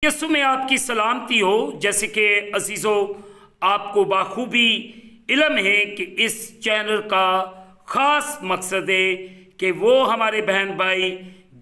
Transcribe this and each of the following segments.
यसु में आपकी सलामती हो। जैसे कि अजीज़ों, आपको बाखूबी इल्म है कि इस चैनल का ख़ास मकसद है कि वो हमारे बहन भाई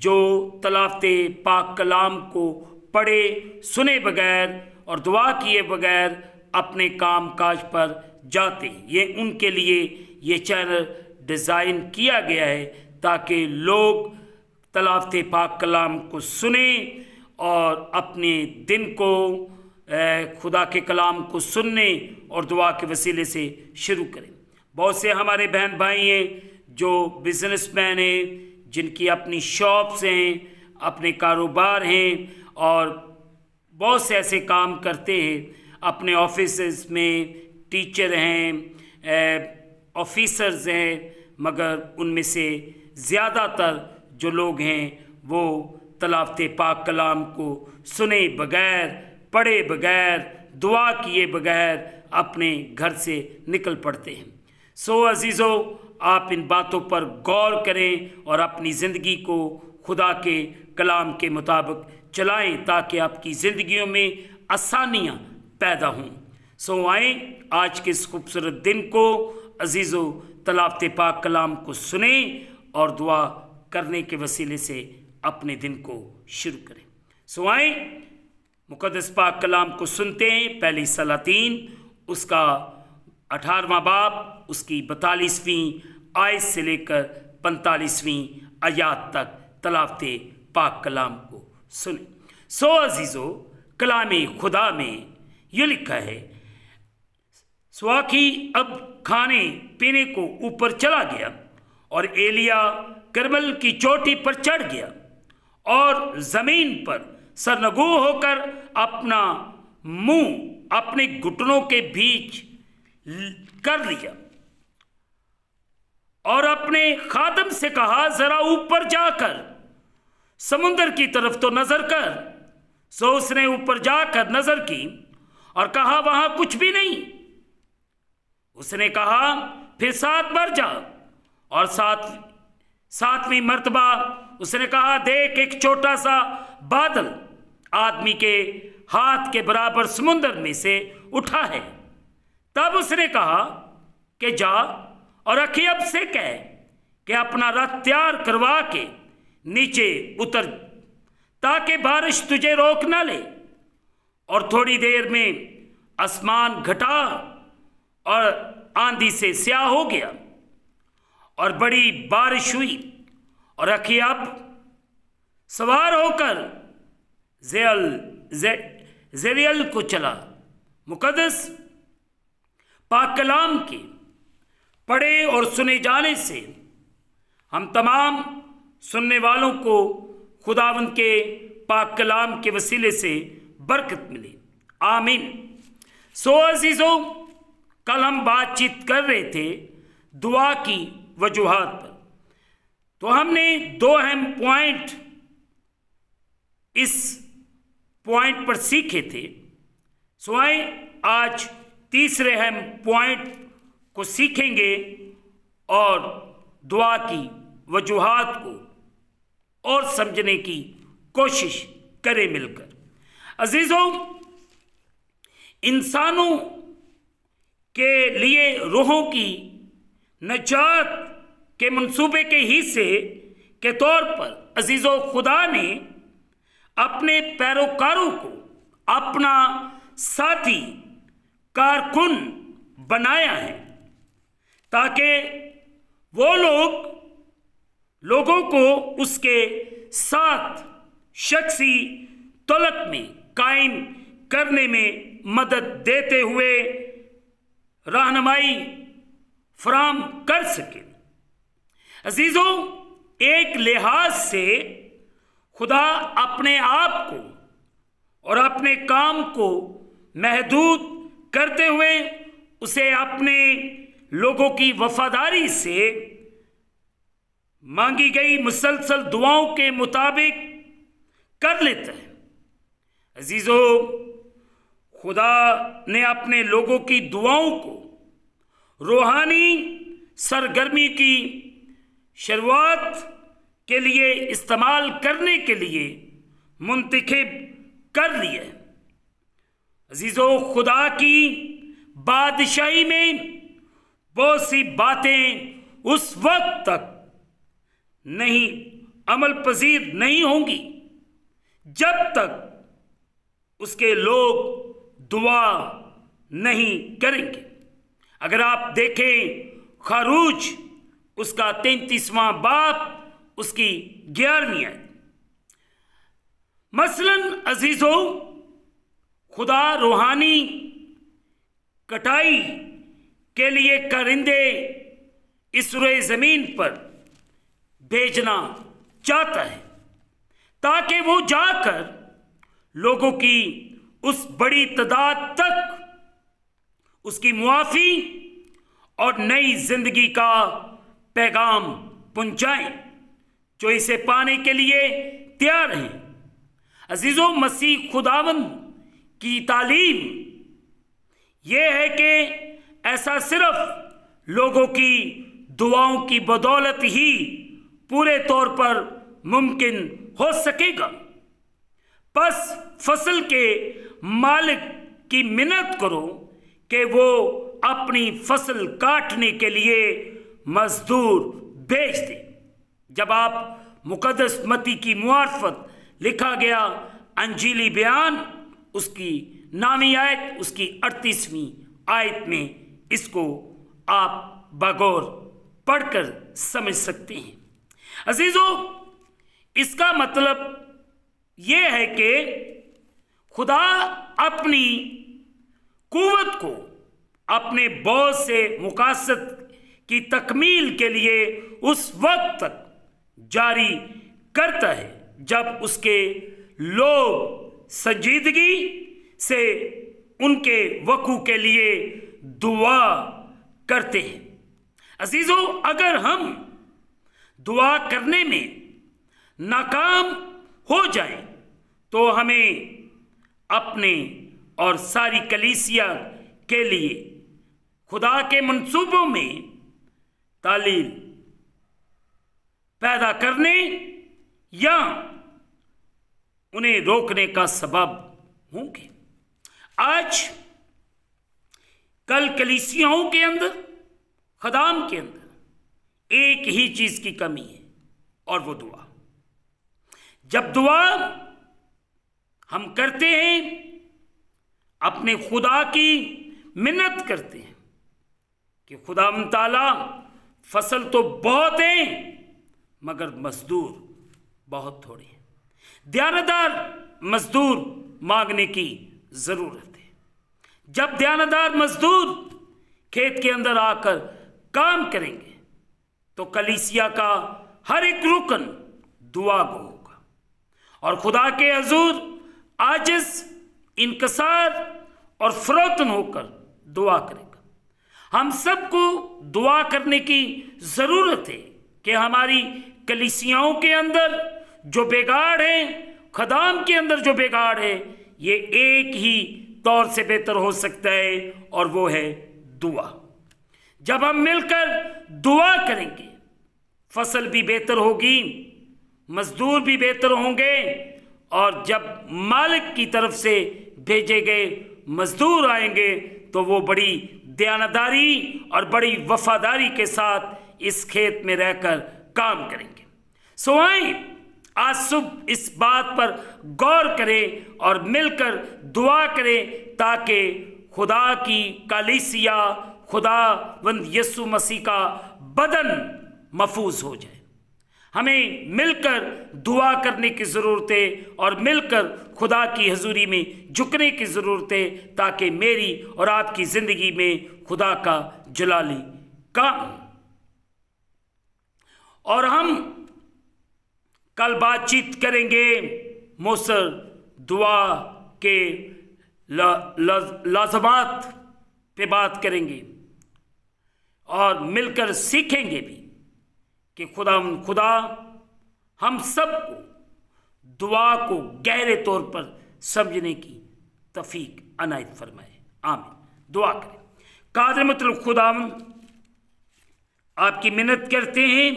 जो तलावते पाक कलाम को पढ़े सुने बगैर और दुआ किए बगैर अपने काम काज पर जाते हैं, ये उनके लिए ये चैनल डिज़ाइन किया गया है ताकि लोग तलावते पाक कलाम को सुने और अपने दिन को खुदा के कलाम को सुनने और दुआ के वसीले से शुरू करें। बहुत से हमारे बहन भाई हैं जो बिजनेसमैन हैं, जिनकी अपनी शॉप्स हैं, अपने कारोबार हैं और बहुत से ऐसे काम करते हैं। अपने ऑफिसेस में टीचर हैं, ऑफिसर्स हैं, मगर उनमें से ज़्यादातर जो लोग हैं वो तलावते पाक कलाम को सुने बगैर, पढ़े बगैर, दुआ किए बगैर अपने घर से निकल पड़ते हैं। सो अजीज़ों, आप इन बातों पर गौर करें और अपनी ज़िंदगी को खुदा के कलाम के मुताबिक चलाएं ताकि आपकी ज़िंदगियों में आसानियाँ पैदा हों। सो आएँ आज के इस खूबसूरत दिन को अजीज़ों तलावते पाक कलाम को सुने और दुआ करने के वसीले से अपने दिन को शुरू करें। सो आए मुक़द्दस पाक कलाम को सुनते हैं। पहली सलातीन उसका 18वां बाब उसकी 42वीं आयत से लेकर 45वीं आयत तक तलावते पाक कलाम को सुने। सो अजीज़ों, कलाम खुदा में ये लिखा है, स्वाकी अब खाने पीने को ऊपर चला गया और एलिया करमल की चोटी पर चढ़ गया और ज़मीन पर सरनगू होकर अपना मुंह अपने घुटनों के बीच कर लिया और अपने खादम से कहा, जरा ऊपर जाकर समुंदर की तरफ तो नजर कर। सो उसने ऊपर जाकर नजर की और कहा, वहां कुछ भी नहीं। उसने कहा, फिर 7 बार जा और 7वीं मर्तबा उसने कहा, देख एक छोटा सा बादल आदमी के हाथ के बराबर समुंदर में से उठा है। तब उसने कहा कि जा और अखियब से कह कि अपना रथ तैयार करवा के नीचे उतर ताकि बारिश तुझे रोक ना ले। और थोड़ी देर में आसमान घटा और आंधी से स्याह हो गया और बड़ी बारिश हुई और अखियब सवार होकर ज़ेरियल को चला। मुक़द्दस पाक कलाम के पढ़े और सुने जाने से हम तमाम सुनने वालों को खुदावंद के पाक कलाम के वसीले से बरकत मिले। आमीन। सो अजीज़ों, कल हम बातचीत कर रहे थे दुआ की वजूहात पर, तो हमने 2 अहम पॉइंट इस पॉइंट पर सीखे थे। सो आए आज तीसरे अहम पॉइंट को सीखेंगे और दुआ की वजूहात को और समझने की कोशिश करें मिलकर। अजीज़ों, इंसानों के लिए रूहों की नजात के मंसूबे के हिस्से के तौर पर अजीज़ों, खुदा ने अपने पैरोकारों को अपना साथी कारकुन बनाया है ताकि वो लोगों को उसके साथ शख्सी तलक में कायम करने में मदद देते हुए रहनुमाई फराम कर सके। अजीज़ों, एक लिहाज से खुदा अपने आप को और अपने काम को महदूद करते हुए उसे अपने लोगों की वफादारी से मांगी गई मुसलसल दुआओं के मुताबिक कर लेता है। अजीज़ों, खुदा ने अपने लोगों की दुआओं को रूहानी सरगर्मी की शुरुआत के लिए इस्तेमाल करने के लिए मुंतखब कर ली है। अजीजों, खुदा की बादशाही में बहुत सी बातें उस वक्त तक नहीं अमल पजीर नहीं होंगी जब तक उसके लोग दुआ नहीं करेंगे। अगर आप देखें खरूज उसका 33वां बाब उसकी 11वीं आयत, मसलन अजीजों, खुदा रूहानी कटाई के लिए कारिंदे इस रोए ज़मीन पर भेजना चाहता है ताकि वो जाकर लोगों की उस बड़ी तादाद तक उसकी मुआफ़ी और नई जिंदगी का पैगाम पहुंचाएं जो इसे पाने के लिए तैयार हैं। अजीजों, मसीह खुदावंद की तालीम यह है कि ऐसा सिर्फ लोगों की दुआओं की बदौलत ही पूरे तौर पर मुमकिन हो सकेगा। बस फसल के मालिक की मिन्नत करो कि वो अपनी फसल काटने के लिए मजदूर भेज दे। जब आप मुकद्दस मत्ती की मुआरफत लिखा गया अंजीली बयान उसकी 9वीं आयत उसकी 38वीं आयत में इसको आप बगौर पढ़कर समझ सकते हैं। अजीजों, इसका मतलब यह है कि खुदा अपनी कुव्वत को अपने बहुत से मुकासद की तकमील के लिए उस वक्त तक जारी करता है जब उसके लोग संजीदगी से उनके वकू के लिए दुआ करते हैं। अजीजों, अगर हम दुआ करने में नाकाम हो जाएं तो हमें अपने और सारी कलीसिया के लिए खुदा के मंसूबों में तालील पैदा करने या उन्हें रोकने का सबब होंगे। आज कल कलीसियाओं के अंदर, खदाम के अंदर एक ही चीज की कमी है और वो दुआ। जब दुआ हम करते हैं, अपने खुदा की मिन्नत करते हैं कि खुदा ताला फसल तो बहुत है मगर मजदूर बहुत थोड़े हैं, दयानतदार मजदूर मांगने की जरूरत है। जब दयानतदार मजदूर खेत के अंदर आकर काम करेंगे तो कलीसिया का हर एक रुकन दुआ गो होगा और खुदा के हजूर आजिज, इनकसार और फरोतन होकर दुआ करेगा। हम सबको दुआ करने की ज़रूरत है कि हमारी कलीसियाओं के अंदर जो बिगाड़ है, खदाम के अंदर जो बिगाड़ है, ये एक ही तौर से बेहतर हो सकता है और वो है दुआ। जब हम मिलकर दुआ करेंगे फसल भी बेहतर होगी, मजदूर भी बेहतर होंगे और जब मालिक की तरफ से भेजे गए मजदूर आएंगे तो वो बड़ी दयानतदारी और बड़ी वफादारी के साथ इस खेत में रहकर काम करेंगे। सो आए आज सुबह इस बात पर गौर करें और मिलकर दुआ करें ताकि खुदा की कलीसिया, खुदावंद यीशु मसीह का बदन महफूज हो जाए। हमें मिलकर दुआ करने की ज़रूरत है और मिलकर खुदा की हजूरी में झुकने की ज़रूरत है ताकि मेरी और आपकी ज़िंदगी में खुदा का जलाली काम। और हम कल बातचीत करेंगे मौसर दुआ के लाजमात पे बात करेंगे और मिलकर सीखेंगे भी कि खुदा हम सबको दुआ को गहरे तौर पर समझने की तौफीक अनायत फरमाए। आमीन। दुआ करें। कादिर मतलब खुदावंद, आपकी मिन्नत करते हैं,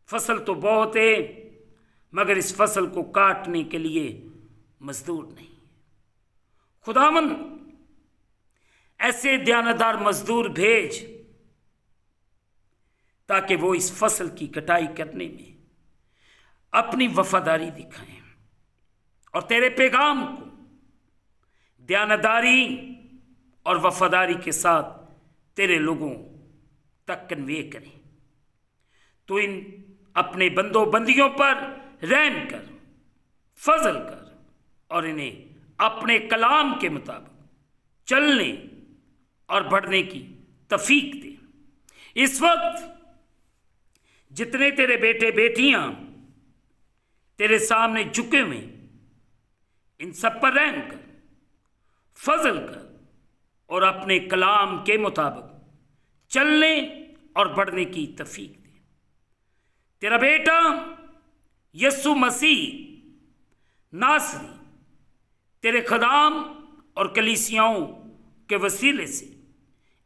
फसल तो बहुत है मगर इस फसल को काटने के लिए मजदूर नहीं। खुदावन ऐसे दयानतदार मजदूर भेज ताकि वो इस फसल की कटाई करने में अपनी वफादारी दिखाएं और तेरे पैगाम को दयानतदारी और वफादारी के साथ तेरे लोगों तक कन्वे करें। तो इन अपने बंदियों पर रहम कर, फजल कर और इन्हें अपने कलाम के मुताबिक चलने और बढ़ने की तौफीक दे। इस वक्त जितने तेरे बेटे बेटियां तेरे सामने झुके हुए, इन सब पर रहम कर, फजल कर और अपने कलाम के मुताबिक चलने और बढ़ने की तौफीक दे। तेरा बेटा यीशु मसीह नासरी तेरे खदाम और कलीसियाओं के वसीले से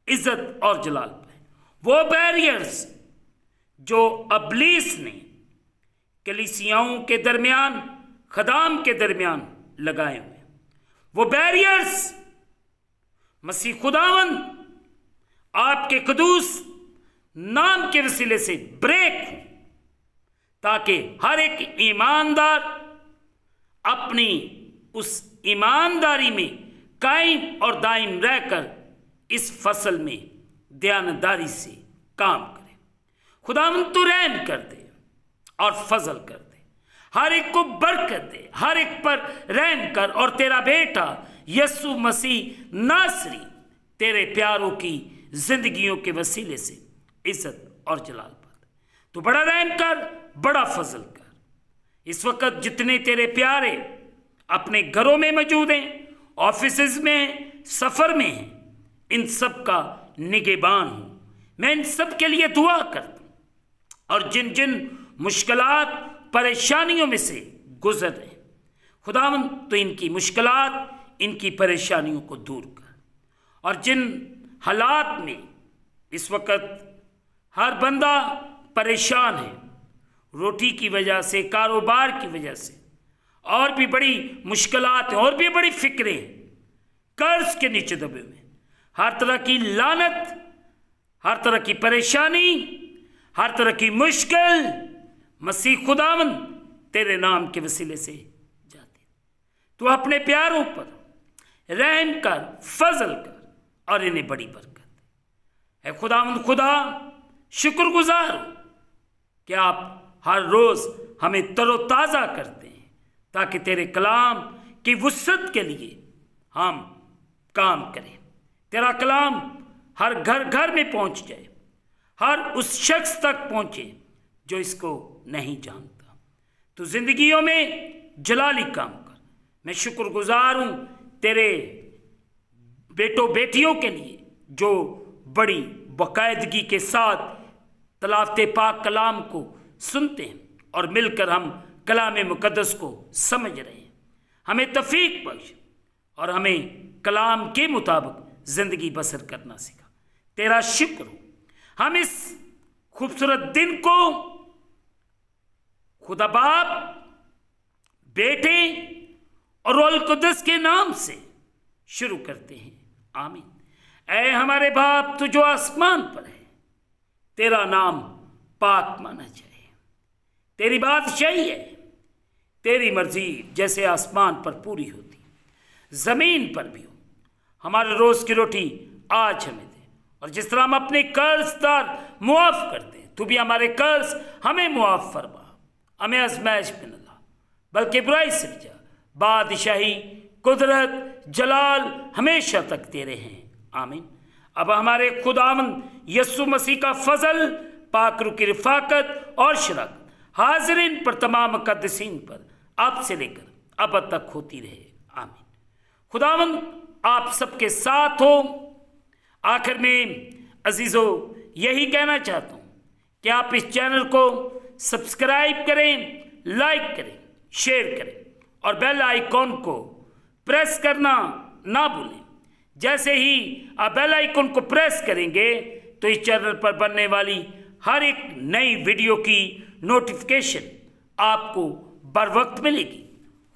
इज्जत और जलाल पाए। वो बैरियर्स जो अबलीस ने कलीसियाओं के दरमियान, खदाम के दरमियान लगाए हुए, वो बैरियर्स मसीह खुदावन आपके कदूस नाम के वसीले से ब्रेक हो, ताकि हर एक ईमानदार अपनी उस ईमानदारी में कायम और दायम रहकर इस फसल में दयानतदारी से काम करे। खुदावन तू रहम कर दे और फजल कर दे, हर एक को बरकत दे, हर एक पर रहम कर और तेरा बेटा यीशु मसीह नासरी तेरे प्यारों की जिंदगियों के वसीले से इज्जत और जलाल पाए। तो बड़ा रहम कर, बड़ा फजल कर। इस वक्त जितने तेरे प्यारे अपने घरों में मौजूद हैं, ऑफिसेज में, सफर में हैं, इन सब का निगहबान हूं। मैं इन सब के लिए दुआ करता हूं और जिन जिन मुश्किलात, परेशानियों में से गुजर रहे, खुदावन तो इनकी मुश्किलात, इनकी परेशानियों को दूर कर। और जिन हालात में इस वक्त हर बंदा परेशान है, रोटी की वजह से, कारोबार की वजह से, और भी बड़ी मुश्किलात हैं, और भी बड़ी फिक्रें हैं, कर्ज के नीचे दबे हुए, हर तरह की लानत, हर तरह की परेशानी, हर तरह की मुश्किल मसीह खुदावन तेरे नाम के वसीले से जाती। तू अपने प्यारों पर रहम कर, फजल कर और इन्हें बड़ी बरकत दे। ऐ खुदावंद खुदा, शुक्रगुजार हो कि आप हर रोज़ हमें तरोताज़ा करते हैं ताकि तेरे कलाम की वुसअत के लिए हम काम करें। तेरा कलाम हर घर घर में पहुंच जाए, हर उस शख्स तक पहुंचे जो इसको नहीं जानता। तो जिंदगियों में जलाली काम कर। मैं शुक्रगुजार हूं तेरे बेटों बेटियों के लिए जो बड़ी बाकायदगी के साथ तलावत पाक कलाम को सुनते हैं और मिलकर हम कलाम मुकद्दस को समझ रहे हैं। हमें तौफीक बख्श और हमें कलाम के मुताबिक जिंदगी बसर करना सिखा। तेरा शुक्र हो। हम इस खूबसूरत दिन को खुदा बाप, बेटे और रूह कुद्दस के नाम से शुरू करते हैं। आमीन। ऐ हमारे बाप तू जो आसमान पर है, तेरा नाम पाक माना जाए। तेरी बादशाही है, तेरी मर्जी जैसे आसमान पर पूरी होती जमीन पर भी हो। हमारे रोज की रोटी आज हमें दे, और जिस तरह हम अपने कर्जदार मुआफ करते हैं, तू भी हमारे कर्ज हमें मुआफ फरमा। हमें आजमाइश में न ला, बल्कि बुराई से बचा। बादशाही, कुदरत, जलाल हमेशा तक तेरे हैं। आमीन। अब हमारे खुदावंद यीशु मसीह का फजल, पाकरू की रिफाकत और शराकत हाजिरीन पर, तमाम मुकद्दसीन पर अब से लेकर अब तक होती रहे। आमीन। खुदावंद आप सबके साथ हो। आखिर में अजीज़ों यही कहना चाहता हूँ कि आप इस चैनल को सब्सक्राइब करें, लाइक करें, शेयर करें और बेल आइकॉन को प्रेस करना ना भूलें। जैसे ही आप बेल आइकॉन को प्रेस करेंगे तो इस चैनल पर बनने वाली हर एक नई वीडियो की नोटिफिकेशन आपको बर वक्त मिलेगी।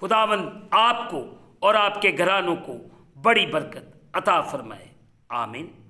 खुदावंद आपको और आपके घरानों को बड़ी बरकत अता फरमाए। आमीन।